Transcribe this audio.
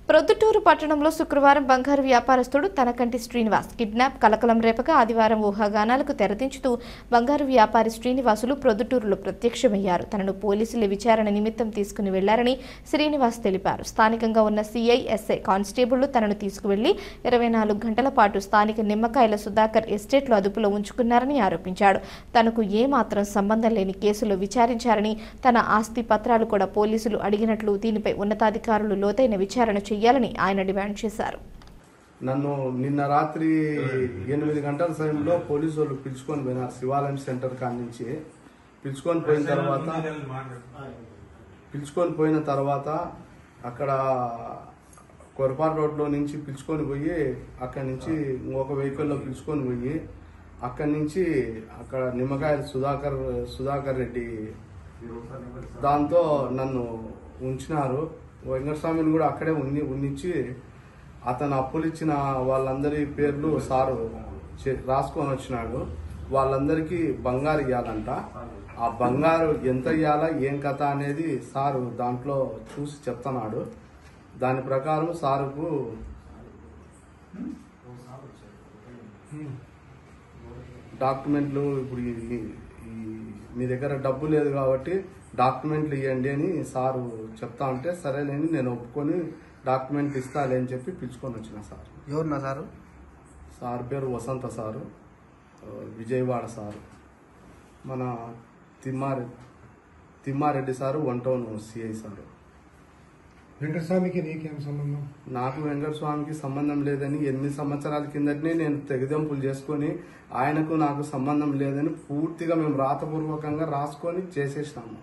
ప్రొద్దుటూరు పట్టణంలో శుక్రవారం బంగారు వ్యాపారస్తుడు తనకంటి శ్రీనివాస్ కిడ్నాప్ కలకలం రేపగా ఆదివారం ఊహాగానాలకు తెరదించుతూ బంగారు వ్యాపారి శ్రీనివాసులు ప్రొద్దుటూరులో ప్రత్యక్షమయ్యారు. తనను పోలీసులు విచారణ నిమిత్తం తీసుకుని వెళ్లారని శ్రీనివాస్ తెలిపారు. స్థానికంగా ఉన్న సిఐ ఎస్ఐ కానిస్టేబుళ్లు తనను తీసుకువెళ్లి 24 గంటల పాటు స్థానిక నిమ్మకాయల సుధాకర్ ఎస్టేట్లో అదుపులో ఉంచుకున్నారని ఆరోపించాడు. తనకు ఏమాత్రం సంబంధం లేని కేసులో విచారించారని, తన ఆస్తి పత్రాలు కూడా పోలీసులు అడిగినట్లు, దీనిపై ఉన్నతాధికారులు లోతైన విచారణ చేయాలని ఆయన డిమాండ్ చేశారు. నన్ను నిన్న రాత్రి 8 గంటల సమయంలో పోలీసు వాళ్ళు పిలుచుకొని పోయినారు. శివాలయం సెంటర్ కాడి నుంచి పిలుచుకొని పోయిన తర్వాత అక్కడ కొరపాటు రోడ్లో నుంచి పిలుచుకొని పోయి అక్కడి నుంచి ఇంకొక వెహికల్లో పిలుచుకొని పోయి అక్కడి నుంచి అక్కడ నిమ్మకాయల సుధాకర్ రెడ్డి దాంతో నన్ను ఉంచినారు. వెంకటస్వామిని కూడా అక్కడే ఉంచి అతను అప్పులు ఇచ్చిన వాళ్ళందరి పేర్లు సారు రాసుకొని వచ్చినాడు. వాళ్ళందరికీ బంగారు ఇవ్వాలంట. ఆ బంగారు ఎంత ఇవ్వాలా ఏం కథ అనేది సారు దాంట్లో చూసి చెప్తున్నాడు. దాని ప్రకారం సారుకు డాక్యుమెంట్లు ఇప్పుడు మీ దగ్గర డబ్బు లేదు కాబట్టి డాక్యుమెంట్లు ఇవ్వండి అని సారు చెప్తా ఉంటే సరేలేని నేను ఒప్పుకొని డాక్యుమెంట్లు ఇస్తాలే అని చెప్పి పిలుచుకొని వచ్చిన సార్. ఎవరున్నా సారు? సార్ పేరు వసంత సారు, విజయవాడ సారు. మన Thimmareddy sir, 1 town CI sir. వెంకటస్వామికి నీకేం సంబంధం? నాకు వెంకటస్వామికి సంబంధం లేదని 8 సంవత్సరాల కిందటనే నేను తెగదెంపులు చేసుకొని ఆయనకు నాకు సంబంధం లేదని పూర్తిగా మేము రాతపూర్వకంగా రాసుకొని చేసేసినాము.